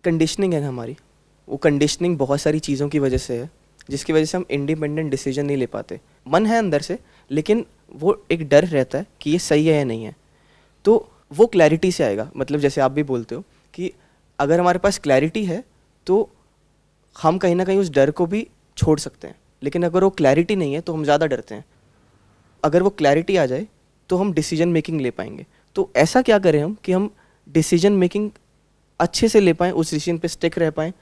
Conditioning है हमारी, वो कंडीशनिंग बहुत सारी चीज़ों की वजह से है, जिसकी वजह से हम इंडिपेंडेंट डिसीजन नहीं ले पाते। मन है अंदर से, लेकिन वो एक डर रहता है कि ये सही है या नहीं है। तो वो क्लैरिटी से आएगा, मतलब जैसे आप भी बोलते हो कि अगर हमारे पास क्लैरिटी है तो हम कहीं ना कहीं उस डर को भी छोड़ सकते हैं, लेकिन अगर वो क्लैरिटी नहीं है तो हम ज़्यादा डरते हैं। अगर वो क्लैरिटी आ जाए तो हम डिसीजन मेकिंग ले पाएंगे। तो ऐसा क्या करें हम कि हम डिसीजन मेकिंग अच्छे से ले पाएँ, उस डिसीजन पे स्टिक रह पाएँ,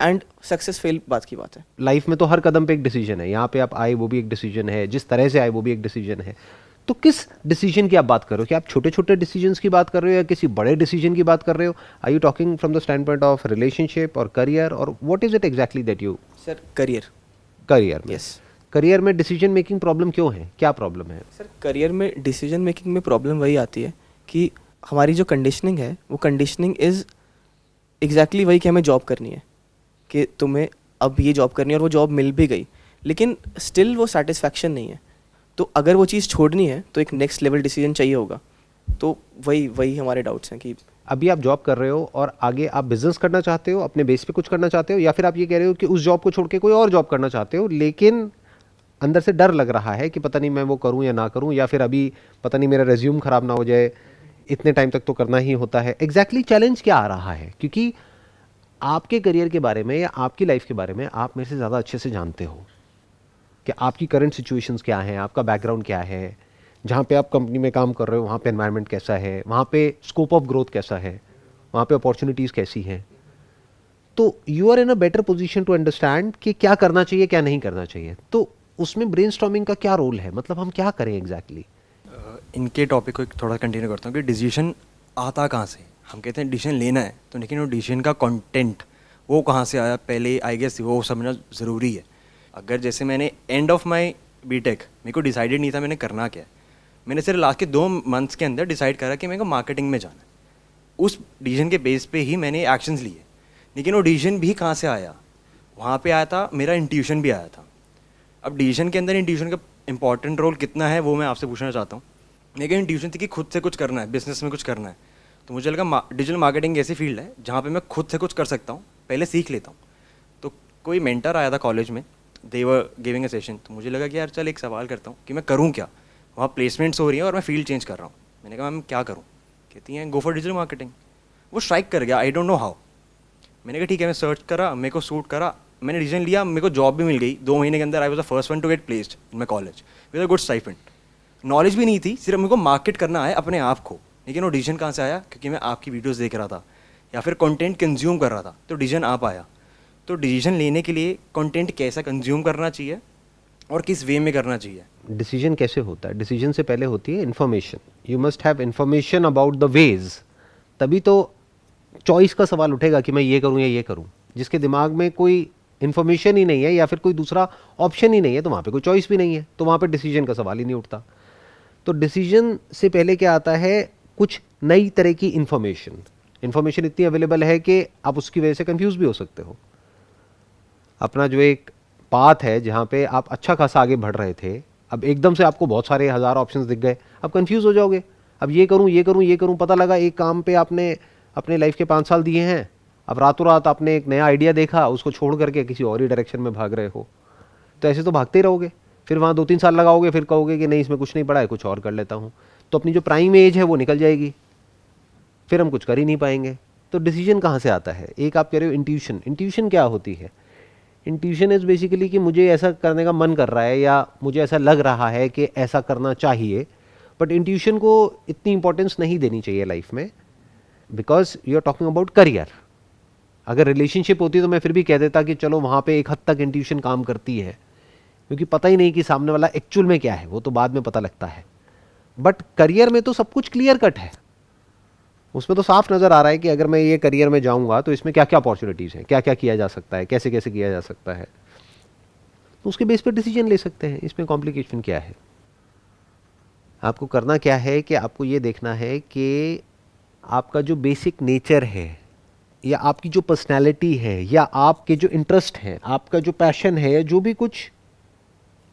एंड सक्सेस फेल बात की बात है। लाइफ में तो हर कदम पे एक डिसीजन है, यहाँ पे आप आए वो भी एक डिसीजन है, जिस तरह से आए वो भी एक डिसीजन है। तो किस डिसीजन की आप बात कर रहे हो? क्या आप छोटे छोटे डिसीजंस की बात कर रहे हो या किसी बड़े डिसीजन की बात कर रहे हो? Are you talking from the stand point of relationship और करियर, और what is it exactly that you? Sir career. Career में? यस। करियर में डिसीजन मेकिंग प्रॉब्लम क्यों है, क्या प्रॉब्लम है? सर करियर में डिसीजन मेकिंग में प्रॉब्लम वही आती है कि हमारी जो कंडीशनिंग है वो कंडीशनिंग इज़ एग्जैक्टली वही कि हमें जॉब करनी है, कि तुम्हें अब ये जॉब करनी है, और वो जॉब मिल भी गई, लेकिन स्टिल वो सेटिस्फैक्शन नहीं है। तो अगर वो चीज़ छोड़नी है तो एक नेक्स्ट लेवल डिसीजन चाहिए होगा। तो वही वही हमारे डाउट्स हैं कि अभी आप जॉब कर रहे हो और आगे आप बिजनेस करना चाहते हो, अपने बेस पे कुछ करना चाहते हो, या फिर आप ये कह रहे हो कि उस जॉब को छोड़ के कोई और जॉब करना चाहते हो, लेकिन अंदर से डर लग रहा है कि पता नहीं मैं वो करूं या ना करूं, या फिर अभी पता नहीं मेरा रेज्यूम खराब ना हो जाए, इतने टाइम तक तो करना ही होता है। एग्जैक्टली चैलेंज क्या आ रहा है? क्योंकि आपके करियर के बारे में या आपकी लाइफ के बारे में आप मेरे से ज़्यादा अच्छे से जानते हो कि आपकी करंट सिचुएशंस क्या हैं, आपका बैकग्राउंड क्या है, जहाँ पे आप कंपनी में काम कर रहे हो वहाँ पे एनवायरनमेंट कैसा है, वहाँ पे स्कोप ऑफ ग्रोथ कैसा है, वहाँ पे अपॉर्चुनिटीज़ कैसी हैं। तो you are in a better position to understand कि क्या करना चाहिए क्या नहीं करना चाहिए। तो उसमें ब्रेनस्टॉर्मिंग का क्या रोल है, मतलब हम क्या करें एग्जैक्टली? इनके टॉपिक को एक थोड़ा कंटिन्यू करता हूँ कि डिसीजन आता कहाँ से। हम कहते हैं डिसीजन लेना है, तो लेकिन वो डिसीजन का कंटेंट वो कहाँ से आया, पहले आई गेस वो समझना ज़रूरी है। अगर जैसे मैंने एंड ऑफ माई बीटेक मेरे को डिसाइडेड नहीं था मैंने करना क्या है, मैंने सिर्फ लास्ट के 2 मंथ्स के अंदर डिसाइड करा कि मेरे को मार्केटिंग में जाना है। उस डिसीजन के बेस पे ही मैंने एक्शंस लिए, लेकिन वो डिसीजन भी कहाँ से आया, वहाँ पे आया था मेरा इंट्यूशन भी आया था। अब डिसीजन के अंदर इंट्यूशन का इंपॉर्टेंट रोल कितना है वो मैं आपसे पूछना चाहता हूँ। लेकिन इंट्यूशन थी कि खुद से कुछ करना है, बिजनेस में कुछ करना है, तो मुझे लगा डिजिटल मार्केटिंग ऐसी फील्ड है जहाँ पे मैं खुद से कुछ कर सकता हूँ, पहले सीख लेता हूँ। तो कोई मेंटर आया था कॉलेज में, दे वर गिविंग अ सेशन, तो मुझे लगा कि यार चल एक सवाल करता हूँ कि मैं करूँ क्या। वहाँ प्लेसमेंट्स हो रही हैं और मैं फील्ड चेंज कर रहा हूँ। मैंने कहा मैम क्या करूँ? कहती हैं गो फॉर डिजिटल मार्केटिंग। वो स्ट्राइक कर गया, आई डोंट नो हाउ। मैंने कहा ठीक है, मैं सर्च करा, मेरे को सूट करा, मैंने डिसीजन लिया, मेरे को जॉब भी मिल गई 2 महीने के अंदर। I was the first one to get placed in my college with a good stipend. Knowledge भी नहीं थी, सिर्फ मेरे को मार्केट करना है अपने आप को। लेकिन वो डिसीजन कहाँ से आया? क्योंकि मैं आपकी वीडियोस देख रहा था या फिर कंटेंट कंज्यूम कर रहा था, तो डिसीजन आप आया। तो डिसीजन लेने के लिए कंटेंट कैसा कंज्यूम करना चाहिए और किस वे में करना चाहिए। डिसीजन कैसे होता है? डिसीजन से पहले होती है information. You must have information about the ways, तभी तो चॉइस का सवाल उठेगा कि मैं ये करूं या ये करूं। जिसके दिमाग में कोई इन्फॉर्मेशन ही नहीं है या फिर कोई दूसरा ऑप्शन ही नहीं है, तो वहाँ पे कोई चॉइस भी नहीं है, तो वहाँ पे डिसीजन का सवाल ही नहीं उठता। तो डिसीजन से पहले क्या आता है? कुछ नई तरह की इन्फॉर्मेशन। इन्फॉर्मेशन इतनी अवेलेबल है कि आप उसकी वजह से कंफ्यूज भी हो सकते हो। अपना जो एक पाथ है जहाँ पे आप अच्छा खासा आगे बढ़ रहे थे, अब एकदम से आपको बहुत सारे 1000 ऑप्शंस दिख गए, अब कंफ्यूज हो जाओगे। अब ये करूँ ये करूँ ये करूँ, पता लगा एक काम पे आपने अपने लाइफ के 5 साल दिए हैं, अब रातों रात आपने एक नया आइडिया देखा, उसको छोड़ करके किसी और ही डायरेक्शन में भाग रहे हो। तो ऐसे तो भागते ही रहोगे, फिर वहाँ 2-3 साल लगाओगे, फिर कहोगे कि नहीं इसमें कुछ नहीं पड़ा है, कुछ और कर लेता हूँ। तो अपनी जो प्राइम एज है वो निकल जाएगी, फिर हम कुछ कर ही नहीं पाएंगे। तो डिसीजन कहाँ से आता है? एक आप कह रहे हो इंट्यूशन। इंट्यूशन क्या होती है? इंट्यूशन इज़ बेसिकली कि मुझे ऐसा करने का मन कर रहा है या मुझे ऐसा लग रहा है कि ऐसा करना चाहिए, बट इंट्यूशन को इतनी इंपॉर्टेंस नहीं देनी चाहिए लाइफ में, because you are talking about career. अगर रिलेशनशिप होती तो मैं फिर भी कह देता कि चलो वहाँ पे एक हद तक इंट्यूशन काम करती है, क्योंकि पता ही नहीं कि सामने वाला एक्चुअल में क्या है, वो तो बाद में पता लगता है। बट करियर में तो सब कुछ क्लियर कट है, उसमें तो साफ नज़र आ रहा है कि अगर मैं ये करियर में जाऊँगा तो इसमें क्या क्या अपॉर्चुनिटीज़ हैं, क्या क्या किया जा सकता है, कैसे कैसे किया जा सकता है, तो उसके बेस पर डिसीजन ले सकते हैं। इसमें कॉम्प्लिकेशन क्या है? आपको करना क्या है कि आपको ये देखना है कि आपका जो बेसिक नेचर है या आपकी जो पर्सनैलिटी है या आपके जो इंटरेस्ट हैं, आपका जो पैशन है, या जो भी कुछ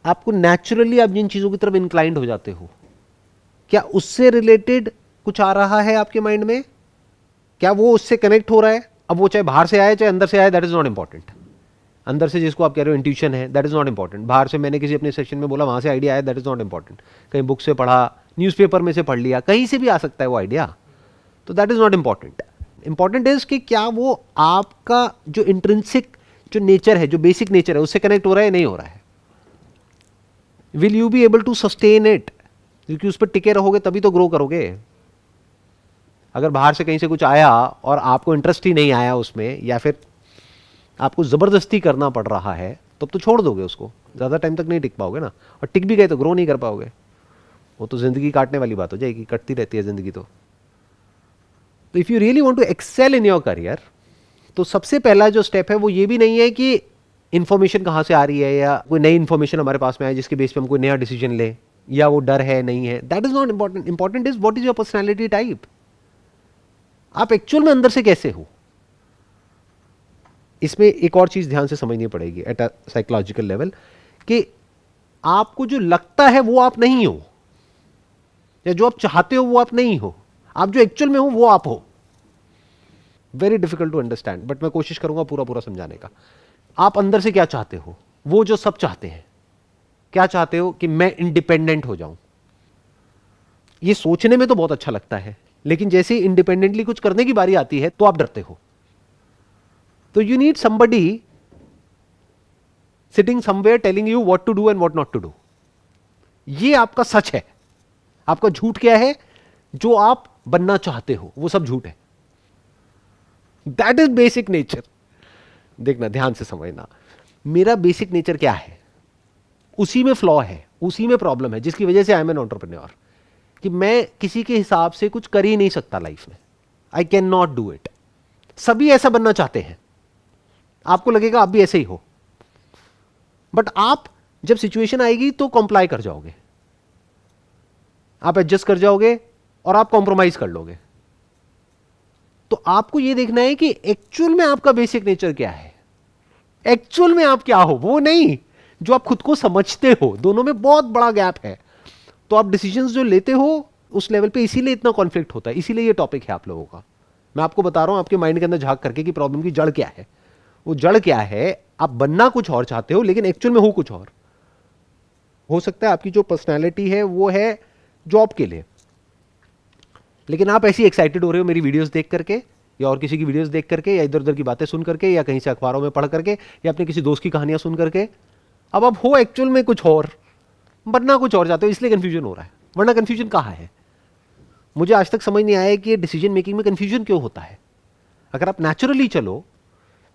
आपको नेचुरली आप जिन चीज़ों की तरफ इंक्लाइंड हो जाते हो, क्या उससे रिलेटेड कुछ आ रहा है आपके माइंड में? क्या वो उससे कनेक्ट हो रहा है? अब वो चाहे बाहर से आए चाहे अंदर से आए, दैट इज नॉट इंपॉर्टेंट। अंदर से जिसको आप कह रहे हो इंट्यूशन है, दैट इज नॉट इंपॉर्टेंट। बाहर से मैंने किसी अपने सेशन में बोला, वहां से आइडिया आया, दैट इज नॉट इंपॉर्टेंट। कहीं बुक से पढ़ा, न्यूज़पेपर में से पढ़ लिया, कहीं से भी आ सकता है वो आइडिया, तो that is not important. Important is कि क्या वो आपका जो इंट्रिंसिक जो नेचर है, जो बेसिक नेचर है, उससे कनेक्ट हो रहा है, नहीं हो रहा है। Will you be able to sustain it, क्योंकि उस पर टिके रहोगे तभी तो ग्रो करोगे। अगर बाहर से कहीं से कुछ आया और आपको इंटरेस्ट ही नहीं आया उसमें, या फिर आपको ज़बरदस्ती करना पड़ रहा है, तब तो छोड़ दोगे उसको, ज़्यादा टाइम तक नहीं टिक पाओगे ना। और टिक भी गए तो ग्रो नहीं कर पाओगे, वो तो ज़िंदगी काटने वाली बात हो जाएगी, कटती रहती है ज़िंदगी। तो if you really want to excel in your career, तो सबसे पहला जो स्टेप है वो ये भी नहीं है कि इन्फॉर्मेशन कहाँ से आ रही है, या कोई नई इन्फॉर्मेशन हमारे पास में आए जिसके बेस पे हम कोई नया डिसीजन लें, या वो डर है नहीं है, that is not important. Important is what is your personality type. आप एक्चुअल में अंदर से कैसे हो। इसमें एक और चीज ध्यान से समझनी पड़ेगी एट अ साइकोलॉजिकल लेवल, कि आपको जो लगता है वो आप नहीं हो, या जो आप चाहते हो वो आप नहीं हो। आप जो एक्चुअल में हो वो आप हो। Very difficult to understand, but मैं कोशिश करूंगा पूरा पूरा समझाने का। आप अंदर से क्या चाहते हो, वो जो सब चाहते हैं। क्या चाहते हो कि मैं इंडिपेंडेंट हो जाऊं। ये सोचने में तो बहुत अच्छा लगता है, लेकिन जैसे ही इंडिपेंडेंटली कुछ करने की बारी आती है तो आप डरते हो। तो you need somebody sitting somewhere telling you what to do and what not to do. ये आपका सच है। आपका झूठ क्या है? जो आप बनना चाहते हो वो सब झूठ है। That is basic nature. देखना, ध्यान से समझना, मेरा बेसिक नेचर क्या है, उसी में फ्लॉ है, उसी में प्रॉब्लम है, जिसकी वजह से आई एम एन एंटरप्रेन्योर। कि मैं किसी के हिसाब से कुछ कर ही नहीं सकता लाइफ में। I can not do it. सभी ऐसा बनना चाहते हैं, आपको लगेगा आप भी ऐसे ही हो, बट आप जब सिचुएशन आएगी तो कॉम्प्लाई कर जाओगे, आप एडजस्ट कर जाओगे और आप कॉम्प्रोमाइज कर लोगे। तो आपको यह देखना है कि एक्चुअल में आपका बेसिक नेचर क्या है, एक्चुअल में आप क्या हो, वो नहीं जो आप खुद को समझते हो। दोनों में बहुत बड़ा गैप है। तो आप डिसीजंस जो लेते हो उस लेवल पे, इसीलिए इतना कॉन्फ्लिक्ट होता है, इसीलिए ये टॉपिक है आप लोगों का। मैं आपको बता रहा हूं आपके माइंड के अंदर झांक करके कि प्रॉब्लम की जड़ क्या है। वो जड़ क्या है, आप बनना कुछ और चाहते हो लेकिन एक्चुअल में हो कुछ और। हो सकता है आपकी जो पर्सनैलिटी है वो है जॉब के लिए, लेकिन आप ऐसी एक्साइटेड हो रहे हो मेरी वीडियोस देख करके, या और किसी की वीडियोस देख करके, या इधर उधर की बातें सुन करके, या कहीं से अखबारों में पढ़ करके, या अपने किसी दोस्त की कहानियां सुन करके। अब आप हो एक्चुअल में कुछ और, बनना कुछ और चाहते हो, इसलिए कंफ्यूजन हो रहा है। वरना कंफ्यूजन कहाँ है? मुझे आज तक समझ नहीं आया कि डिसीजन मेकिंग में कंफ्यूजन क्यों होता है। अगर आप नेचुरली चलो,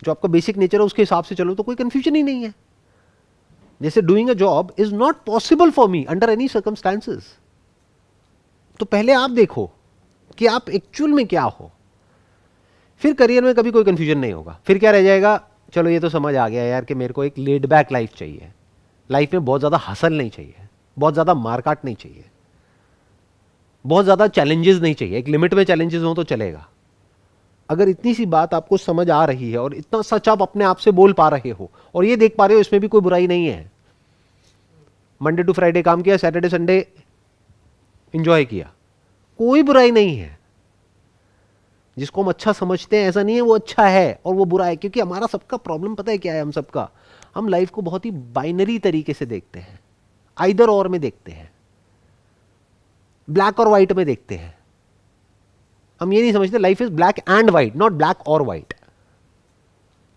जो आपका बेसिक नेचर है उसके हिसाब से चलो, तो कोई कंफ्यूजन ही नहीं है। जैसे doing a job is not possible for me under any circumstances. तो पहले आप देखो कि आप एक्चुअल में क्या हो, फिर करियर में कभी कोई कंफ्यूजन नहीं होगा। फिर क्या रह जाएगा, चलो ये तो समझ आ गया यार कि मेरे को एक लेड बैक लाइफ चाहिए। लाइफ में बहुत ज़्यादा हसल नहीं चाहिए, बहुत ज़्यादा मारकाट नहीं चाहिए, बहुत ज़्यादा चैलेंजेस नहीं चाहिए। एक लिमिट में चैलेंजेस हो तो चलेगा। अगर इतनी सी बात आपको समझ आ रही है और इतना सच आप अपने आप से बोल पा रहे हो और ये देख पा रहे हो, इसमें भी कोई बुराई नहीं है। मंडे टू फ्राइडे काम किया, सैटरडे संडे एंजॉय किया, कोई बुराई नहीं है। जिसको हम अच्छा समझते हैं, ऐसा नहीं है वो अच्छा है और वो बुरा है, क्योंकि हमारा सबका प्रॉब्लम पता है क्या है? हम सबका, हम लाइफ को बहुत ही बाइनरी तरीके से देखते हैं, आइदर और में देखते हैं, ब्लैक और व्हाइट में देखते हैं। हम ये नहीं समझते life is black and white, not black और व्हाइट।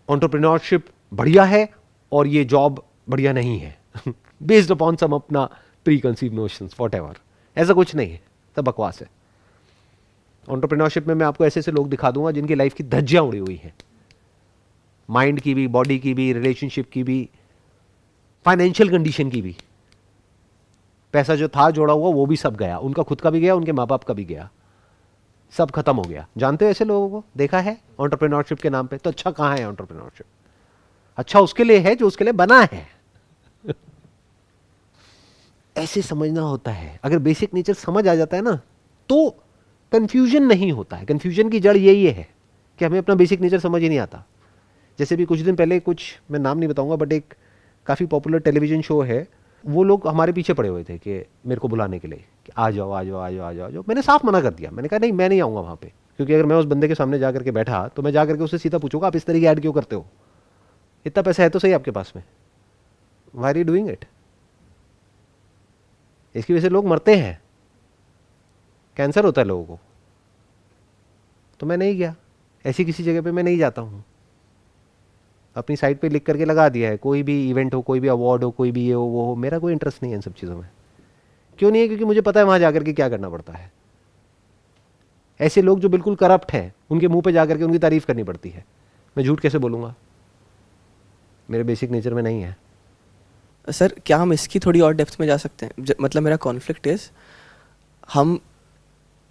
एंटरप्रेन्योरशिप बढ़िया है और ये जॉब बढ़िया नहीं है बेस्ड अपॉन सम अपना प्री कंसीव नोशंस, व्हाटएवर। ऐसा कुछ नहीं है, सब बकवास है। एंटरप्रेन्योरशिप में मैं आपको ऐसे ऐसे लोग दिखा दूंगा जिनकी लाइफ की धज्जियां उड़ी हुई हैं, माइंड की भी, बॉडी की भी, रिलेशनशिप की भी, फाइनेंशियल कंडीशन की भी। पैसा जो था जोड़ा हुआ वो भी सब गया, उनका खुद का भी गया, उनके माँ बाप का भी गया, सब खत्म हो गया। जानते हो ऐसे लोगों को? देखा है एंटरप्रेन्योरशिप के नाम पे? तो अच्छा कहां है एंटरप्रेन्योरशिप? अच्छा उसके लिए है जो उसके लिए बना है ऐसे समझना होता है। अगर बेसिक नेचर समझ आ जाता है ना, तो कंफ्यूजन नहीं होता है। कंफ्यूजन की जड़ यही है कि हमें अपना बेसिक नेचर समझ ही नहीं आता। जैसे भी कुछ दिन पहले, कुछ मैं नाम नहीं बताऊंगा, बट एक काफ़ी पॉपुलर टेलीविज़न शो है, वो लोग हमारे पीछे पड़े हुए थे कि मेरे को बुलाने के लिए कि आ जाओ आ जाओ आ जाओ आ जाओ आ जाओ। मैंने साफ मना कर दिया, मैंने कहा नहीं, मैं नहीं आऊँगा वहाँ पे। क्योंकि अगर मैं उस बंदे के सामने जा करके बैठा तो मैं जा करके उससे सीधा पूछूंगा आप इस तरह की ऐड क्यों करते हो, इतना पैसा है तो सही आपके पास में, why are you doing it. इसकी वजह से लोग मरते हैं, कैंसर होता है लोगों को। तो मैं नहीं गया, ऐसी किसी जगह पे मैं नहीं जाता हूँ। अपनी साइट पे लिख करके लगा दिया है, कोई भी इवेंट हो, कोई भी अवार्ड हो, कोई भी ये हो वो हो, मेरा कोई इंटरेस्ट नहीं है इन सब चीज़ों में। क्यों नहीं है? क्योंकि मुझे पता है वहाँ जाकर के क्या करना पड़ता है। ऐसे लोग जो बिल्कुल करप्ट हैं उनके मुंह पे जाकर के उनकी तारीफ करनी पड़ती है। मैं झूठ कैसे बोलूँगा, मेरे बेसिक नेचर में नहीं है। सर क्या हम इसकी थोड़ी और डेप्थ में जा सकते हैं? मतलब मेरा कॉन्फ्लिक्ट इज, हम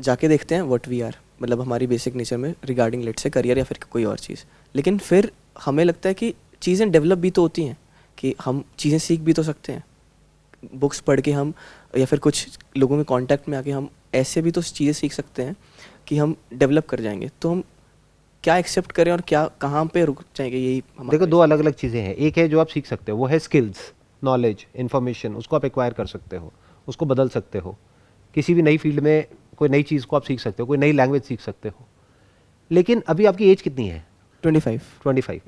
जाके देखते हैं व्हाट वी आर, मतलब हमारी बेसिक नेचर में रिगार्डिंग लेट से करियर या फिर कोई और चीज़, लेकिन फिर हमें लगता है कि चीज़ें डेवलप भी तो होती हैं, कि हम चीज़ें सीख भी तो सकते हैं बुक्स पढ़ के, हम या फिर कुछ लोगों के कांटेक्ट में आके हम ऐसे भी तो चीज़ें सीख सकते हैं कि हम डेवलप कर जाएंगे। तो हम क्या एक्सेप्ट करें और क्या कहाँ पे रुक जाएंगे, यही देखो दो अलग अलग चीज़ें हैं। एक है जो आप सीख सकते हो, वो है स्किल्स, नॉलेज, इन्फॉर्मेशन, उसको आप एक्वायर कर सकते हो, उसको बदल सकते हो। किसी भी नई फील्ड में कोई नई चीज़ को आप सीख सकते हो, कोई नई लैंग्वेज सीख सकते हो। लेकिन अभी आपकी एज कितनी है? 25।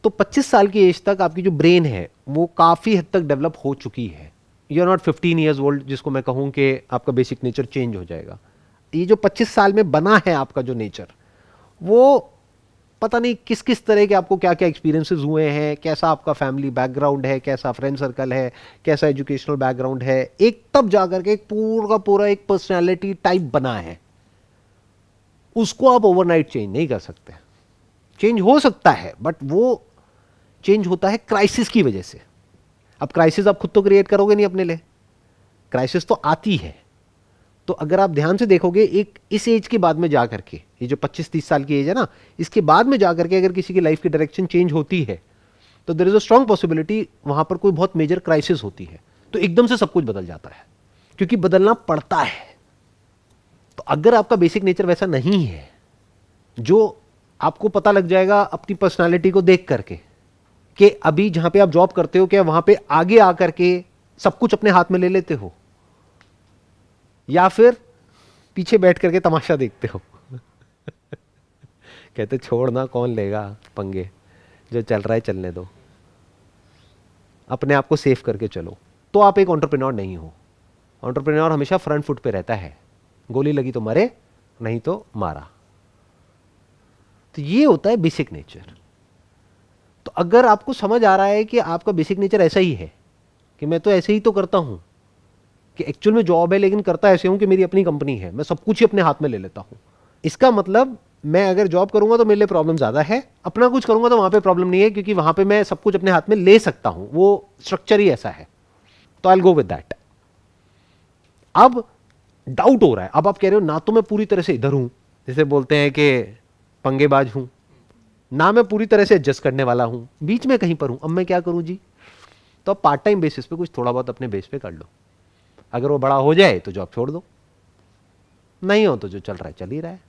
तो 25 साल की एज तक आपकी जो ब्रेन है वो काफ़ी हद तक डेवलप हो चुकी है। You are not 15 years old जिसको मैं कहूँ कि आपका बेसिक नेचर चेंज हो जाएगा। ये जो 25 साल में बना है आपका जो नेचर, वो पता नहीं किस किस तरह के आपको क्या क्या एक्सपीरियंसेस हुए हैं, कैसा आपका फैमिली बैकग्राउंड है, कैसा फ्रेंड सर्कल है, कैसा एजुकेशनल बैकग्राउंड है, एक तब जाकर के एक पूरा पूरा एक पर्सनैलिटी टाइप बना है। उसको आप ओवरनाइट चेंज नहीं कर सकते। चेंज हो सकता है बट वो चेंज होता है क्राइसिस की वजह से। अब क्राइसिस आप खुद तो क्रिएट करोगे नहीं अपने लिए, क्राइसिस तो आती है। तो अगर आप ध्यान से देखोगे, एक इस एज के बाद में जाकर के, ये जो 25-30 साल की एज है ना, इसके बाद में जाकर के अगर किसी की लाइफ की डायरेक्शन चेंज होती है तो there is a strong possibility वहां पर कोई बहुत मेजर क्राइसिस होती है। तो एकदम से सब कुछ बदल जाता है, क्योंकि बदलना पड़ता है। तो अगर आपका बेसिक नेचर वैसा नहीं है, जो आपको पता लग जाएगा अपनी पर्सनालिटी को देख करके कि अभी जहां पे आप जॉब करते हो, क्या वहां पे आगे आकर के सब कुछ अपने हाथ में ले लेते हो या फिर पीछे बैठ करके तमाशा देखते हो। कहते छोड़ना, कौन लेगा पंगे, जो चल रहा है चलने दो, अपने आप को सेफ करके चलो। तो आप एक एंटरप्रेन्योर नहीं हो। एंटरप्रेन्योर हमेशा फ्रंट फुट पे रहता है, गोली लगी तो मरे, नहीं तो मारा। तो ये होता है बेसिक नेचर। तो अगर आपको समझ आ रहा है कि आपका बेसिक नेचर ऐसा ही है कि मैं तो ऐसे ही तो करता हूं, कि एक्चुअल में जॉब है लेकिन करता ऐसे हूं कि मेरी अपनी कंपनी है, मैं सब कुछ ही अपने हाथ में ले लेता हूं, इसका मतलब मैं अगर जॉब करूंगा तो मेरे लिए प्रॉब्लम ज्यादा है, अपना कुछ करूंगा तो वहां पे प्रॉब्लम नहीं है, क्योंकि वहां पे मैं सब कुछ अपने हाथ में ले सकता हूं, वो स्ट्रक्चर ही ऐसा है। तो I will go with that. अब डाउट हो रहा है, अब आप कह रहे हो ना तो मैं पूरी तरह से इधर हूं, जैसे बोलते हैं कि पंगेबाज हूं, ना मैं पूरी तरह से एडजस्ट करने वाला हूं, बीच में कहीं पर हूं। अब मैं क्या करूं जी? तो आप पार्ट टाइम बेसिस पे कुछ थोड़ा बहुत अपने बेस पे कर लो। अगर वो बड़ा हो जाए तो जॉब छोड़ दो, नहीं हो तो जो चल रहा है चल ही रहा है।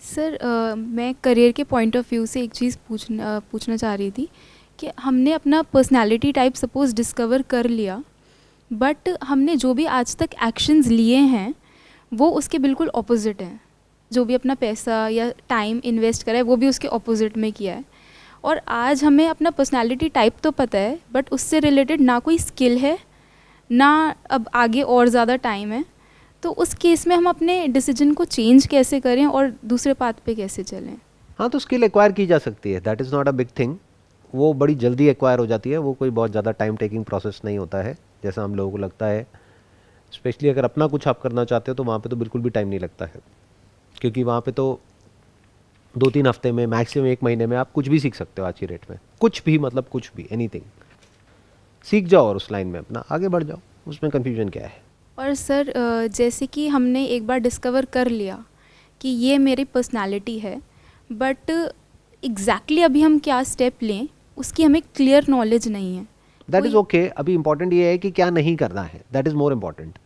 सर मैं करियर के पॉइंट ऑफ व्यू से एक चीज़ पूछना चाह रही थी कि हमने अपना पर्सनालिटी टाइप सपोज डिस्कवर कर लिया, बट हमने जो भी आज तक एक्शंस लिए हैं वो उसके बिल्कुल ऑपोजिट हैं। जो भी अपना पैसा या टाइम इन्वेस्ट करा है वो भी उसके ऑपोजिट में किया है। और आज हमें अपना पर्सनालिटी टाइप तो पता है, बट उससे रिलेटेड ना कोई स्किल है, ना अब आगे और ज़्यादा टाइम है। तो उस केस में हम अपने डिसीजन को चेंज कैसे करें और दूसरे पाथ पे कैसे चलें? हाँ, तो स्किल एक्वायर की जा सकती है, that is not a big thing. वो बड़ी जल्दी एक्वायर हो जाती है, वो कोई बहुत ज़्यादा टाइम टेकिंग प्रोसेस नहीं होता है जैसा हम लोगों को लगता है। स्पेशली अगर अपना कुछ आप करना चाहते हो तो वहाँ पे तो बिल्कुल भी टाइम नहीं लगता है, क्योंकि वहाँ पे तो 2-3 हफ्ते में, मैक्सिमम 1 महीने में आप कुछ भी सीख सकते हो। आज की रेट में कुछ भी, मतलब कुछ भी, एनीथिंग सीख जाओ और उस लाइन में अपना आगे बढ़ जाओ, उसमें कन्फ्यूजन क्या है। और सर जैसे कि हमने एक बार डिस्कवर कर लिया कि ये मेरी पर्सनालिटी है, बट एग्जैक्टली अभी हम क्या स्टेप लें उसकी हमें क्लियर नॉलेज नहीं है। That is okay. अभी इंपॉर्टेंट ये है कि क्या नहीं करना है, that is more important.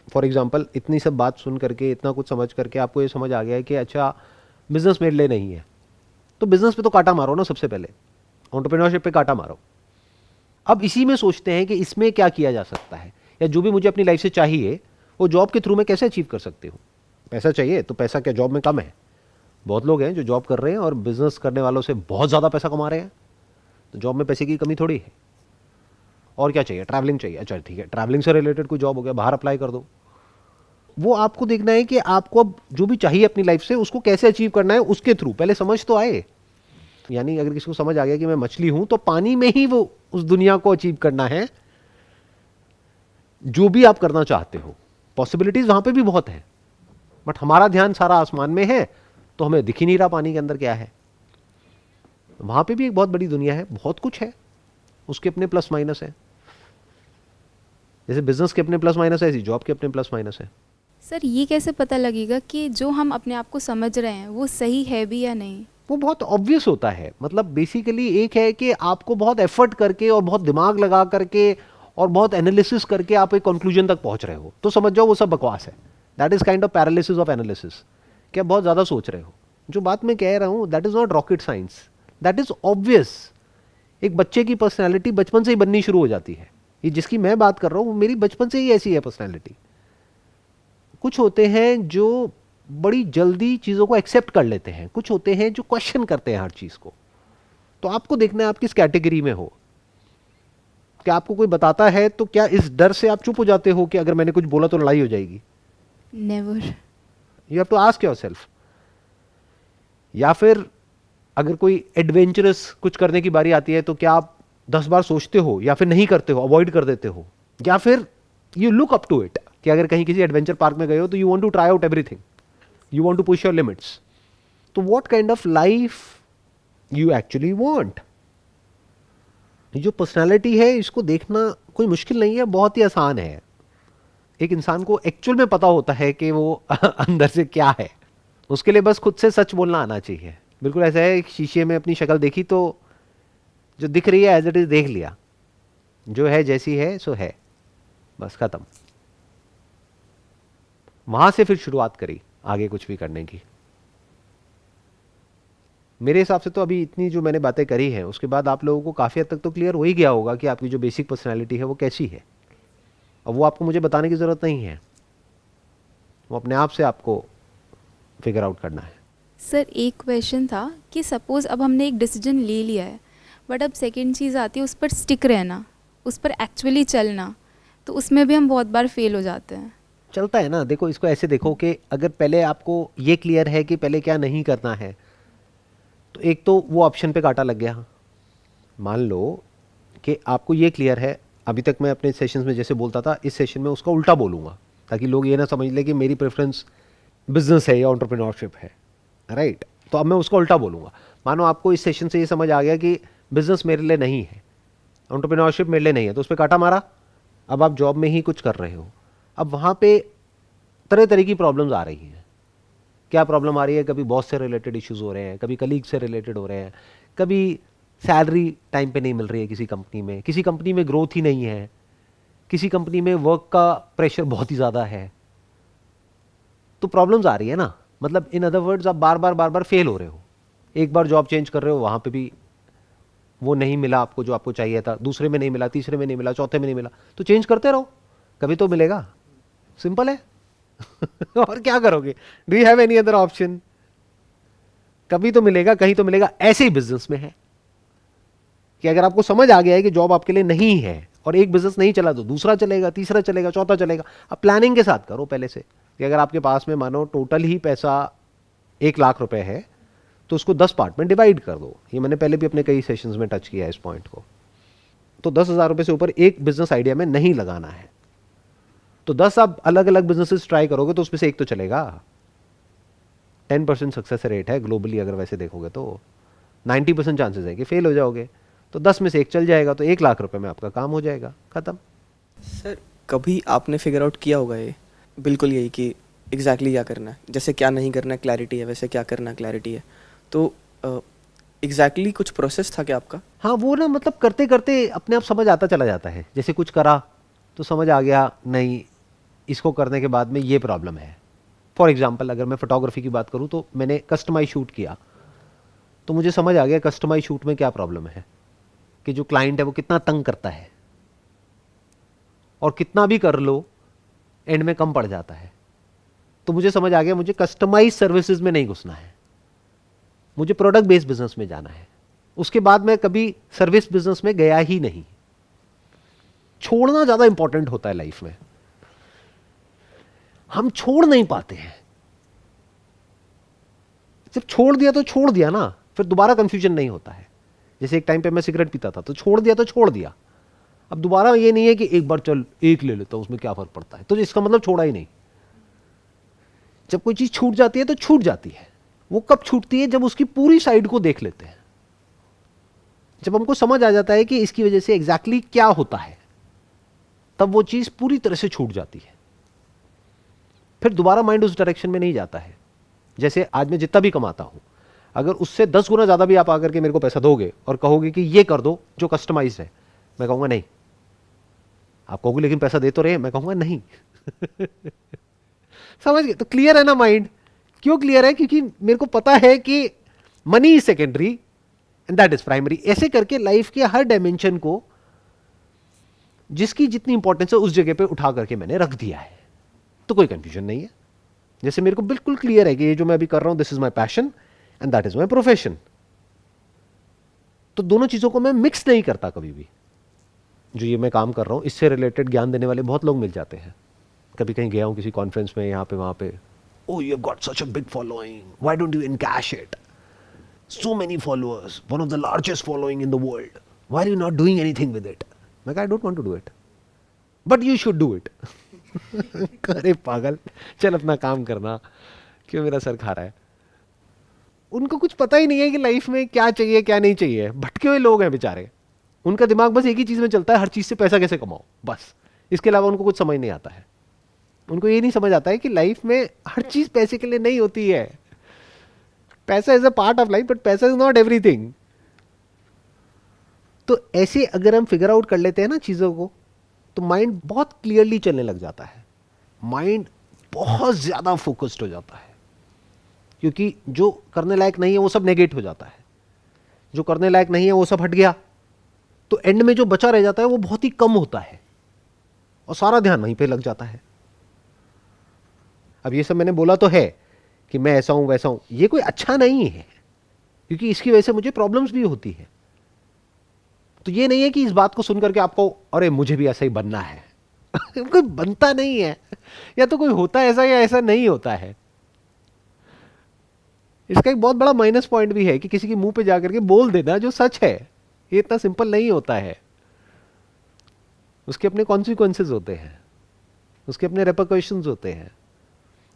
For example, इतनी सब बात सुन करके, इतना कुछ समझ करके आपको ये समझ आ गया है कि अच्छा बिजनेस मेरे लिए नहीं है, तो बिजनेस पे तो काटा मारो ना, सबसे पहले एंटरप्रेन्योरशिप पे काटा मारो। अब इसी में सोचते हैं कि इसमें क्या किया जा सकता है, या जो भी मुझे अपनी लाइफ से चाहिए वो जॉब के थ्रू मैं कैसे अचीव कर सकती हूँ। पैसा चाहिए तो पैसा क्या जॉब में कम है? बहुत लोग हैं जो जॉब कर रहे हैं और बिजनेस करने वालों से बहुत ज़्यादा पैसा कमा रहे हैं, तो जॉब में पैसे की कमी थोड़ी है। और क्या चाहिए? ट्रैवलिंग चाहिए, अच्छा ठीक है, ट्रैवलिंग से रिलेटेड कोई जॉब हो गया, बाहर अप्लाई कर दो। वो आपको देखना है कि आपको अब जो भी चाहिए अपनी लाइफ से उसको कैसे अचीव करना है, उसके थ्रू पहले समझ तो आए। यानी अगर किसी को समझ आ गया कि मैं मछली हूं, तो पानी में ही वो उस दुनिया को अचीव करना है जो भी आप करना चाहते हो। पॉसिबिलिटीज वहां पे भी बहुत है, बट हमारा ध्यान सारा आसमान में है, तो हमें दिख ही नहीं रहा पानी के अंदर क्या है। वहां पे भी एक बहुत बड़ी दुनिया है, बहुत कुछ है, उसके अपने प्लस माइनस है। जैसे बिजनेस के अपने प्लस माइनस है, ऐसी जॉब के अपने प्लस माइनस है। सर ये कैसे पता लगेगा कि जो हम अपने आप को समझ रहे हैं वो सही है भी या नहीं? वो बहुत ऑब्वियस होता है। मतलब बेसिकली एक है कि आपको बहुत एफर्ट करके और बहुत दिमाग लगा करके और बहुत एनालिसिस करके आप एक कंक्लूजन तक पहुंच रहे हो, तो समझ जाओ वो सब बकवास है। That is kind of paralysis of analysis, कि आप बहुत ज्यादा सोच रहे हो। जो बात मैं कह रहा हूं that is not rocket science, that is obvious. एक बच्चे की पर्सनैलिटी बचपन से ही बननी शुरू हो जाती है। ये जिसकी मैं बात कर रहा हूं मेरी बचपन से ही ऐसी है पर्सनैलिटी। कुछ होते हैं जो बड़ी जल्दी चीज़ों को एक्सेप्ट कर लेते हैं, कुछ होते हैं जो क्वेश्चन करते हैं हर चीज़ को। तो आपको देखना है आप किस कैटेगरी में हो। क्या आपको कोई बताता है तो क्या इस डर से आप चुप हो जाते हो कि अगर मैंने कुछ बोला तो लड़ाई हो जाएगी? Never. You have to ask yourself. या फिर अगर कोई एडवेंचरस कुछ करने की बारी आती है तो क्या आप 10 बार सोचते हो या फिर नहीं करते हो, अवॉइड कर देते हो? या फिर you look up to it, कि अगर कहीं किसी एडवेंचर पार्क में गए हो तो you want to try out everything, you want to push your limits. तो what kind of life you actually want? ये जो पर्सनालिटी है इसको देखना कोई मुश्किल नहीं है, बहुत ही आसान है। एक इंसान को एक्चुअल में पता होता है कि वो अंदर से क्या है। उसके लिए बस खुद से सच बोलना आना चाहिए। बिल्कुल ऐसा है, शीशे में अपनी शक्ल देखी तो जो दिख रही है एज इट इज देख लिया, जो है जैसी है सो है, बस खत्म। वहां से फिर शुरुआत करी आगे कुछ भी करने की। मेरे हिसाब से तो अभी इतनी जो मैंने बातें करी हैं उसके बाद आप लोगों को काफ़ी हद तक तो क्लियर हो ही गया होगा कि आपकी जो बेसिक पर्सनालिटी है वो कैसी है। और वो आपको मुझे बताने की ज़रूरत नहीं है, वो अपने आप से आपको फिगर आउट करना है। सर एक क्वेश्चन था कि सपोज़ अब हमने एक डिसीजन ले लिया है, बट अब सेकंड चीज़ आती है उस पर स्टिक रहना, उस पर एक्चुअली चलना, तो उसमें भी हम बहुत बार फेल हो जाते हैं। चलता है ना। देखो इसको ऐसे देखो कि अगर पहले आपको ये क्लियर है कि पहले क्या नहीं करना है, तो एक तो वो ऑप्शन पे कांटा लग गया। मान लो कि आपको ये क्लियर है, अभी तक मैं अपने सेशंस में जैसे बोलता था, इस सेशन में उसका उल्टा बोलूँगा ताकि लोग ये ना समझ ले कि मेरी प्रेफरेंस बिजनेस है या एंटरप्रेन्योरशिप है, राइट। तो अब मैं उसका उल्टा बोलूँगा। मानो आपको इस सेशन से ये समझ आ गया कि बिजनेस मेरे लिए नहीं है, एंटरप्रेन्योरशिप मेरे लिए नहीं है, तो उस पर कांटा मारा। अब आप जॉब में ही कुछ कर रहे हो, अब वहाँ पे तरह तरह की प्रॉब्लम्स आ रही हैं। क्या प्रॉब्लम आ रही है? कभी बॉस से रिलेटेड इश्यूज हो रहे हैं, कभी कलीग से रिलेटेड हो रहे हैं, कभी सैलरी टाइम पे नहीं मिल रही है किसी कंपनी में ग्रोथ ही नहीं है, किसी कंपनी में वर्क का प्रेशर बहुत ही ज़्यादा है। तो प्रॉब्लम्स आ रही है ना। मतलब इन अदर वर्ड्स आप बार बार फेल हो रहे हो। एक बार जॉब चेंज कर रहे हो, वहाँ पे भी वो नहीं मिला आपको जो आपको चाहिए था, दूसरे में नहीं मिला, तीसरे में नहीं मिला, चौथे में नहीं मिला, तो चेंज करते रहो, कभी तो मिलेगा। सिंपल है। और क्या करोगे? Do you have any other option? कभी तो मिलेगा, कहीं तो मिलेगा। ऐसे ही बिजनेस में है कि अगर आपको समझ आ गया है कि जॉब आपके लिए नहीं है और एक बिजनेस नहीं चला तो दूसरा चलेगा, तीसरा चलेगा, चौथा चलेगा। अब प्लानिंग के साथ करो पहले से कि अगर आपके पास में मानो टोटल ही पैसा 1 लाख रुपए है तो उसको 10 पार्ट में डिवाइड कर दो। ये मैंने पहले भी अपने कई सेशंस में टच किया है इस पॉइंट को। तो 10,000 रुपए से ऊपर एक बिजनेस आइडिया में नहीं लगाना है। तो 10 आप अलग अलग बिजनेसेस ट्राई करोगे तो उसमें से एक तो चलेगा। 10% सक्सेस रेट है ग्लोबली, अगर वैसे देखोगे तो 90% चांसेस है कि फेल हो जाओगे। तो 10 में से एक चल जाएगा तो 1 लाख रुपए में आपका काम हो जाएगा, खत्म। सर कभी आपने फिगर आउट किया होगा ये बिल्कुल यही कि एग्जैक्टली क्या करना है, जैसे क्या नहीं करना है क्लैरिटी है, वैसे क्या करना है क्लैरिटी है, तो एग्जैक्टली कुछ प्रोसेस था क्या आपका? हाँ, वो ना मतलब करते करते अपने आप समझ आता चला जाता है। जैसे कुछ करा तो समझ आ गया नहीं, इसको करने के बाद में ये प्रॉब्लम है। फॉर एग्जाम्पल अगर मैं फोटोग्राफी की बात करूँ तो मैंने कस्टमाइज शूट किया तो मुझे समझ आ गया कस्टमाइज शूट में क्या प्रॉब्लम है, कि जो क्लाइंट है वो कितना तंग करता है और कितना भी कर लो एंड में कम पड़ जाता है। तो मुझे समझ आ गया मुझे कस्टमाइज सर्विसेज में नहीं घुसना है, मुझे प्रोडक्ट बेस्ड बिजनेस में जाना है। उसके बाद मैं कभी सर्विस बिजनेस में गया ही नहीं। छोड़ना ज्यादा इंपॉर्टेंट होता है लाइफ में, हम छोड़ नहीं पाते हैं। जब छोड़ दिया तो छोड़ दिया ना, फिर दोबारा कंफ्यूजन नहीं होता है। जैसे एक टाइम पे मैं सिगरेट पीता था, तो छोड़ दिया तो छोड़ दिया। अब दोबारा ये नहीं है कि एक बार चल एक ले लेता हूं, उसमें क्या फर्क पड़ता है, तो इसका मतलब छोड़ा ही नहीं। जब कोई चीज छूट जाती है तो छूट जाती है। वो कब छूटती है? जब उसकी पूरी साइड को देख लेते हैं, जब हमको समझ आ जाता है कि इसकी वजह से एग्जैक्टली क्या होता है, तब वो चीज पूरी तरह से छूट जाती है। फिर दोबारा माइंड उस डायरेक्शन में नहीं जाता है। जैसे आज मैं जितना भी कमाता हूं, अगर उससे 10 गुना ज्यादा भी आप आकर के मेरे को पैसा दोगे और कहोगे कि ये कर दो जो कस्टमाइज है, मैं कहूंगा नहीं। आप कहोगे लेकिन पैसा दे तो रहे हैं, मैं कहूंगा नहीं। समझ गए? तो क्लियर है ना माइंड? क्यों क्लियर है? क्योंकि मेरे को पता है कि money is secondary and that is primary. ऐसे करके लाइफ के हर डायमेंशन को जिसकी जितनी इंपॉर्टेंस है उस जगह पे उठा करके मैंने रख दिया है, तो कोई कंफ्यूजन नहीं है। जैसे मेरे को बिल्कुल क्लियर है कि ये जो मैं अभी कर रहा हूं, this is my passion and that is my profession. तो दोनों चीजों को मैं मिक्स नहीं करता कभी भी। जो ये मैं काम कर रहा हूं, इससे रिलेटेड ज्ञान देने वाले बहुत लोग मिल जाते हैं। कभी कहीं गया हूं किसी कॉन्फ्रेंस में, यहां पे वहां पे, oh you have got such a big following, why don't you encash it, so many followers, one of the largest following in the world, why are you not doing anything with it? मैं कहा I don't want to do it, but you should do it. अरे पागल, चल अपना काम करना, क्यों मेरा सर खा रहा है? उनको कुछ पता ही नहीं है कि लाइफ में क्या चाहिए क्या नहीं चाहिए। भटके हुए लोग हैं बेचारे। उनका दिमाग बस एक ही चीज में चलता है, हर चीज से पैसा कैसे कमाओ, बस। इसके अलावा उनको कुछ समझ नहीं आता है। उनको ये नहीं समझ आता है कि लाइफ में हर चीज पैसे के लिए नहीं होती है। पैसा is a part of life, but पैसा इज नॉट एवरीथिंग। तो ऐसे अगर हम फिगर आउट कर लेते हैं ना चीजों को, तो माइंड बहुत क्लियरली चलने लग जाता है। माइंड बहुत ज्यादा फोकस्ड हो जाता है, क्योंकि जो करने लायक नहीं है वो सब नेगेट हो जाता है। जो करने लायक नहीं है वो सब हट गया, तो एंड में जो बचा रह जाता है वो बहुत ही कम होता है, और सारा ध्यान वहीं पे लग जाता है। अब ये सब मैंने बोला तो है कि मैं ऐसा हूं वैसा हूं, ये कोई अच्छा नहीं है, क्योंकि इसकी वजह से मुझे प्रॉब्लम्स भी होती है। तो ये नहीं है कि इस बात को सुनकर के आपको अरे मुझे भी ऐसा ही बनना है। कोई बनता नहीं है, या तो कोई होता है ऐसा या ऐसा नहीं होता है। इसका एक बहुत बड़ा माइनस पॉइंट भी है कि किसी के मुंह पे जाकर के बोल देना जो सच है, ये इतना सिंपल नहीं होता है। उसके अपने कॉन्सिक्वेंसेस होते हैं, उसके अपने रेपरकशंस होते हैं,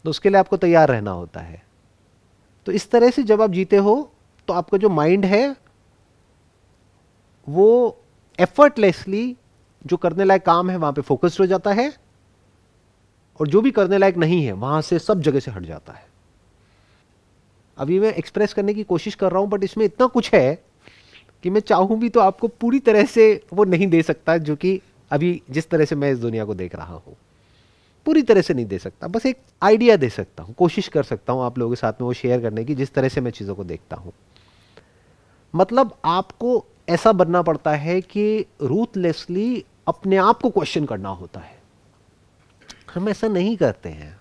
तो उसके लिए आपको तैयार रहना होता है। तो इस तरह से जब आप जीते हो, तो आपका जो माइंड है वो एफर्टलेसली जो करने लायक काम है वहां पे फोकस्ड हो जाता है, और जो भी करने लायक नहीं है वहां से सब जगह से हट जाता है। अभी मैं एक्सप्रेस करने की कोशिश कर रहा हूं, बट इसमें इतना कुछ है कि मैं चाहूं भी तो आपको पूरी तरह से वो नहीं दे सकता, जो कि अभी जिस तरह से मैं इस दुनिया को देख रहा हूं पूरी तरह से नहीं दे सकता। बस एक आइडिया दे सकता हूं, कोशिश कर सकता हूं आप लोगों के साथ में वो शेयर करने की, जिस तरह से मैं चीज़ों को देखता हूं। मतलब आपको ऐसा बनना पड़ता है कि रूथलेसली अपने आप को क्वेश्चन करना होता है। हम ऐसा नहीं करते हैं,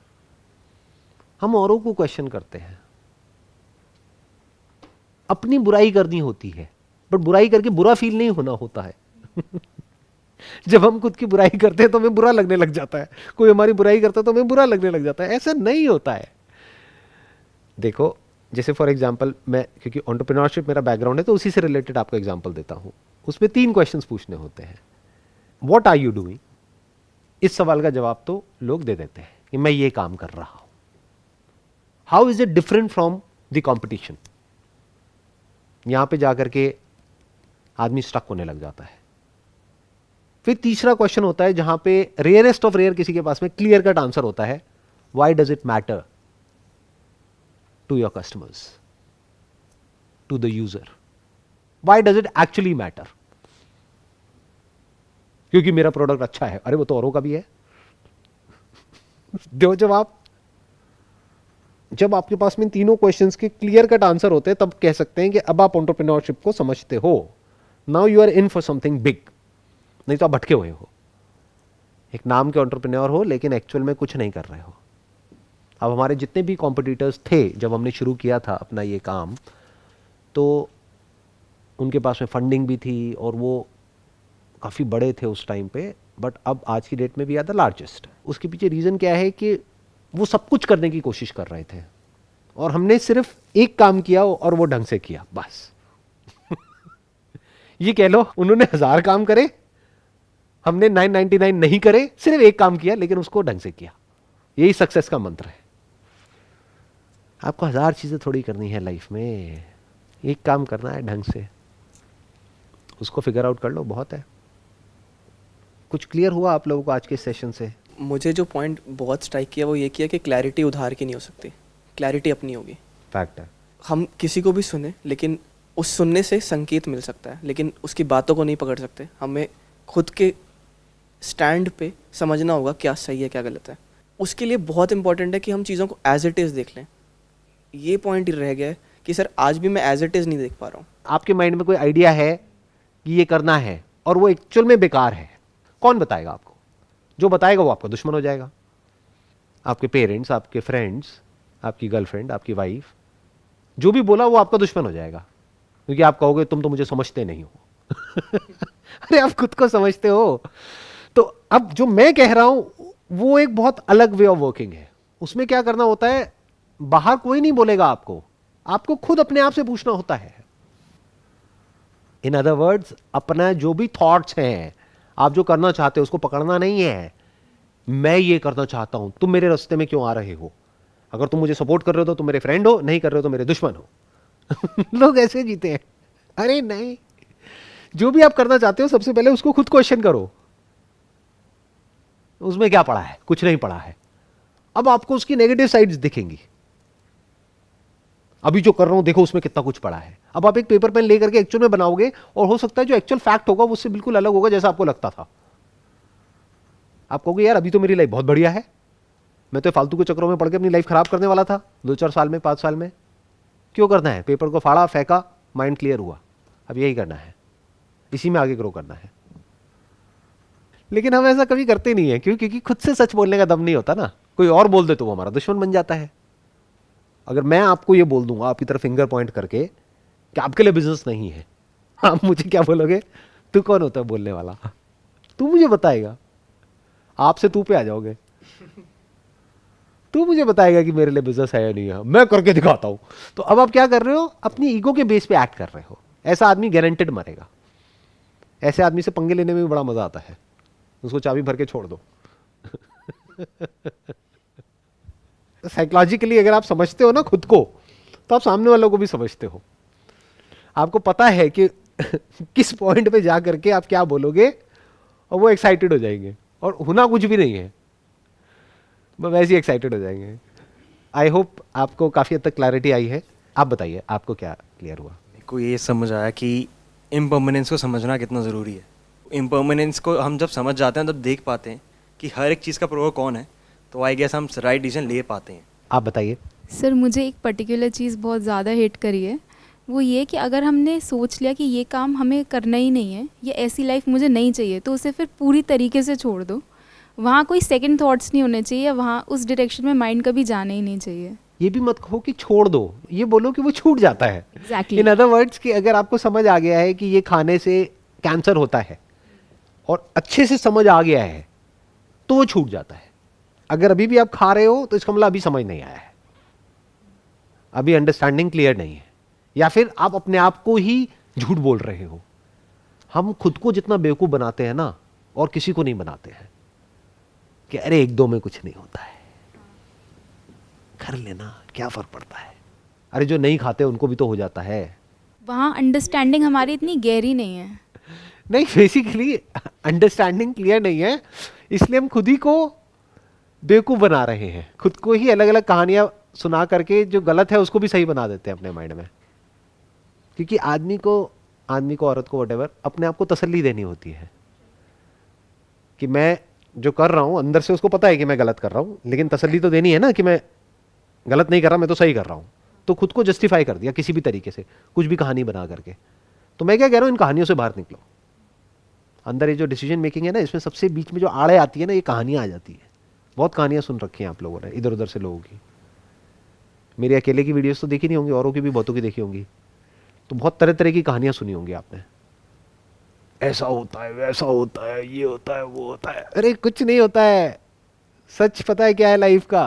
हम औरों को क्वेश्चन करते हैं। अपनी बुराई करनी होती है, बट बुराई करके बुरा फील नहीं होना होता है। जब हम खुद की बुराई करते हैं तो हमें बुरा लगने लग जाता है, कोई हमारी बुराई करता है तो हमें बुरा लगने लग जाता है। ऐसा नहीं होता है। देखो, जैसे फॉर एग्जांपल मैं, क्योंकि एंटरप्रेन्योरशिप मेरा बैकग्राउंड है, तो उसी से रिलेटेड आपको एग्जांपल देता हूं। उसमें 3 क्वेश्चंस पूछने होते हैं। What are you doing? इस सवाल का जवाब तो लोग दे देते हैं कि मैं ये काम कर रहा हूं। How is it different from the competition? यहां पे जाकर के आदमी स्टक होने लग जाता है। फिर तीसरा क्वेश्चन होता है जहां पे रेयरेस्ट ऑफ रेयर किसी के पास में क्लियर कट आंसर होता है, why does it matter to your customers, to the user? Why does it actually matter? क्योंकि मेरा प्रोडक्ट अच्छा है। अरे वो तो औरों का भी है। दो जवाब। जब आपके पास में तीनों क्वेश्चंस के क्लियर कट आंसर होते हैं, तब कह सकते हैं कि अब आप एंटरप्रेन्योरशिप को समझते हो। Now you are in for something big. नहीं तो आप भटके हुए हो, एक नाम के एंटरप्रेन्योर हो, लेकिन एक्चुअल में कुछ नहीं कर रहे हो। अब हमारे जितने भी कॉम्पिटिटर्स थे जब हमने शुरू किया था अपना ये काम, तो उनके पास में फंडिंग भी थी और वो काफ़ी बड़े थे उस टाइम पे, बट अब आज की डेट में भी आर द लार्जेस्ट। उसके पीछे रीज़न क्या है कि वो सब कुछ करने की कोशिश कर रहे थे और हमने सिर्फ एक काम किया और वो ढंग से किया, बस। ये कह लो उन्होंने 1000 काम करे, हमने 999 नहीं करे, सिर्फ एक काम किया लेकिन उसको ढंग से किया। यही सक्सेस का मंत्र है। आपको 1000 चीजें थोड़ी करनी है लाइफ में, एक काम करना है ढंग से, उसको फिगर आउट कर लो, बहुत है। कुछ क्लियर हुआ आप लोगों को आज के सेशन से? मुझे जो पॉइंट बहुत स्ट्राइक किया वो ये किया कि क्लैरिटी उधार की नहीं हो सकती, क्लैरिटी अपनी होगी। फैक्ट है। हम किसी को भी सुने लेकिन उस सुनने से संकेत मिल सकता है, लेकिन उसकी बातों को नहीं पकड़ सकते। हमें खुद के स्टैंड पे समझना होगा क्या सही है क्या गलत है। उसके लिए बहुत इंपॉर्टेंट है कि हम चीज़ों को एज इट इज़ देख लें। ये पॉइंट ही रह गया है कि सर आज भी मैं एज इट इज़ नहीं देख पा रहा हूँ। आपके माइंड में कोई आइडिया है कि ये करना है और वो एक्चुअल में बेकार है, कौन बताएगा आपको? जो बताएगा वो आपका दुश्मन हो जाएगा। आपके पेरेंट्स, आपके फ्रेंड्स, आपकी गर्लफ्रेंड, आपकी वाइफ, जो भी बोला वो आपका दुश्मन हो जाएगा, क्योंकि आप कहोगे तुम तो मुझे समझते नहीं हो। अरे आप खुद को समझते हो। तो अब जो मैं कह रहा हूं वो एक बहुत अलग वे ऑफ वर्किंग है। उसमें क्या करना होता है, बाहर कोई नहीं बोलेगा आपको, आपको खुद अपने आप से पूछना होता है। इन अदर वर्ड्स, अपना जो भी थॉट्स हैं, आप जो करना चाहते हो उसको पकड़ना नहीं है। मैं ये करना चाहता हूं, तुम मेरे रास्ते में क्यों आ रहे हो? अगर तुम मुझे सपोर्ट कर रहे हो तो तुम मेरे फ्रेंड हो, नहीं कर रहे हो तो मेरे दुश्मन हो। लोग ऐसे जीते हैं। अरे नहीं, जो भी आप करना चाहते हो सबसे पहले उसको खुद क्वेश्चन करो, उसमें क्या पड़ा है? कुछ नहीं पड़ा है। अब आपको उसकी नेगेटिव साइड्स दिखेंगी। अभी जो कर रहा हूं देखो उसमें कितना कुछ पड़ा है। अब आप एक पेपर पेन लेकर के एक्चुअल में बनाओगे और हो सकता है जो एक्चुअल फैक्ट होगा वो उससे बिल्कुल अलग होगा जैसा आपको लगता था। आप कहोगे यार अभी तो मेरी लाइफ बहुत बढ़िया है, मैं तो फालतू के चक्करों में पड़ के अपनी लाइफ खराब करने वाला था 2-4 साल में, 5 साल में। क्यों करना है? पेपर को फाड़ा, फेंका, माइंड क्लियर हुआ, अब यही करना है, इसी में आगे ग्रो करना है। लेकिन हम ऐसा कभी करते नहीं है। क्यों? क्योंकि खुद से सच बोलने का दम नहीं होता ना। कोई और बोल दे तो वो हमारा दुश्मन बन जाता है। अगर मैं आपको ये बोल दूंगा आपकी तरफ फिंगर पॉइंट करके कि आपके लिए बिजनेस नहीं है, आप मुझे क्या बोलोगे? तू कौन होता है बोलने वाला? तू मुझे बताएगा, आपसे तू पे आ जाओगे। तू मुझे बताएगा कि मेरे लिए बिजनेस है या नहीं है, मैं करके दिखाता हूं। तो अब आप क्या कर रहे हो? अपनी ईगो के बेस पे एक्ट कर रहे हो। ऐसा आदमी गारंटेड मरेगा। ऐसे आदमी से पंगे लेने में भी बड़ा मजा आता है, उसको चाबी भर के छोड़ दो। साइकोलॉजिकली अगर आप समझते हो ना खुद को, तो आप सामने वालों को भी समझते हो। आपको पता है कि किस पॉइंट पे जा करके आप क्या बोलोगे और वो एक्साइटेड हो जाएंगे, और होना कुछ भी नहीं है, वो वैसे ही एक्साइटेड हो जाएंगे। आई होप आपको काफ़ी हद तक क्लैरिटी आई है। आप बताइए आपको क्या क्लियर हुआ? मेरे को ये समझ आया कि इम्पर्मानेंस को समझना कितना ज़रूरी है। इम्पर्मानेंस को हम जब समझ जाते हैं तब देख पाते हैं कि हर एक चीज़ का प्रो कौन है, तो आई गेस हम राइट डिसीजन ले पाते हैं। आप बताइए। सर मुझे एक पर्टिकुलर चीज़ बहुत ज़्यादा हिट करी है, वो ये कि अगर हमने सोच लिया कि ये काम हमें करना ही नहीं है, ये ऐसी लाइफ मुझे नहीं चाहिए, तो उसे फिर पूरी तरीके से छोड़ दो। वहाँ कोई सेकंड थॉट्स नहीं होने चाहिए, वहाँ उस डायरेक्शन में माइंड कभी जाना ही नहीं चाहिए। ये भी मत कहो कि छोड़ दो, ये बोलो कि वो छूट जाता है। Exactly. इन अदर वर्ड्स कि अगर आपको समझ आ गया है कि ये खाने से कैंसर होता है और अच्छे से समझ आ गया है, तो वो छूट जाता है। अगर अभी भी आप खा रहे हो तो इसका मतलब अभी समझ नहीं आया है, अभी अंडरस्टैंडिंग क्लियर नहीं है, या फिर आप अपने आप को ही झूठ बोल रहे हो। हम खुद को जितना बेवकूफ बनाते हैं ना, और किसी को नहीं बनाते हैं कि अरे 1-2 में कुछ नहीं होता है, कर लेना, क्या फर्क पड़ता है। अरे जो नहीं खाते उनको भी तो हो जाता है। वहाँ अंडरस्टैंडिंग हमारी इतनी गहरी नहीं है। नहीं, बेसिकली अंडरस्टैंडिंग क्लियर नहीं है, इसलिए हम खुद ही को बेवकूफ बना रहे हैं। खुद को ही अलग अलग कहानियां सुना करके जो गलत है उसको भी सही बना देते हैं अपने माइंड में। क्योंकि आदमी को औरत को व्हाटएवर अपने आप को तसल्ली देनी होती है कि मैं जो कर रहा हूं अंदर से उसको पता है कि मैं गलत कर रहा हूं, लेकिन तसल्ली तो देनी है ना कि मैं गलत नहीं कर रहा, मैं तो सही कर रहा हूं। तो खुद को जस्टिफाई कर दिया किसी भी तरीके से, कुछ भी कहानी बना करके। तो मैं क्या कह रहा हूं, इन कहानियों से बाहर निकलो। अंदर ये जो डिसीजन मेकिंग है ना, इसमें सबसे बीच में जो आड़े आती है ना, ये कहानियां आ जाती है। बहुत कहानियां सुन रखी हैं आप लोगों ने इधर उधर से लोगों की। मेरी अकेले की वीडियोस तो देखी नहीं होंगी, औरों की भी बहुतों की देखी होंगी। तो बहुत तरह तरह की कहानियां सुनी होंगी आपने, ऐसा होता है, वैसा होता है, ये होता है, वो होता है। अरे कुछ नहीं होता है। सच पता है क्या है लाइफ का?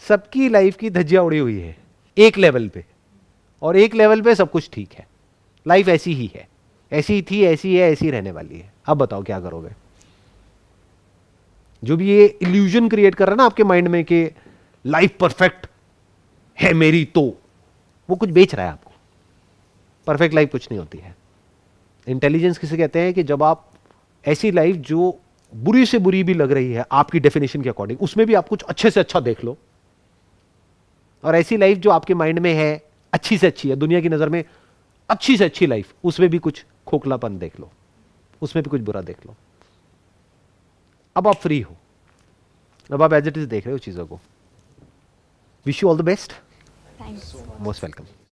सबकी लाइफ की धज्जियां उड़ी हुई है एक लेवल पे, और एक लेवल पे सब कुछ ठीक है। लाइफ ऐसी ही है, ऐसी थी, ऐसी है, ऐसी रहने वाली है। अब बताओ क्या करोगे? जो भी ये इल्यूजन क्रिएट कर रहा है ना आपके माइंड में कि लाइफ परफेक्ट है मेरी, तो वो कुछ बेच रहा है आपको। परफेक्ट लाइफ कुछ नहीं होती है। इंटेलिजेंस किसे कहते हैं? कि जब आप ऐसी लाइफ जो बुरी से बुरी भी लग रही है आपकी डेफिनेशन के अकॉर्डिंग, उसमें भी आप कुछ अच्छे से अच्छा देख लो, और ऐसी लाइफ जो आपके माइंड में है अच्छी से अच्छी है, दुनिया की नजर में अच्छी से अच्छी लाइफ, उसमें भी कुछ खोखलापन देख लो, उसमें भी कुछ बुरा देख लो। अब आप फ्री हो, अब आप एज इट इज देख रहे हो चीजों को। Wish you all the best, thanks. Most welcome.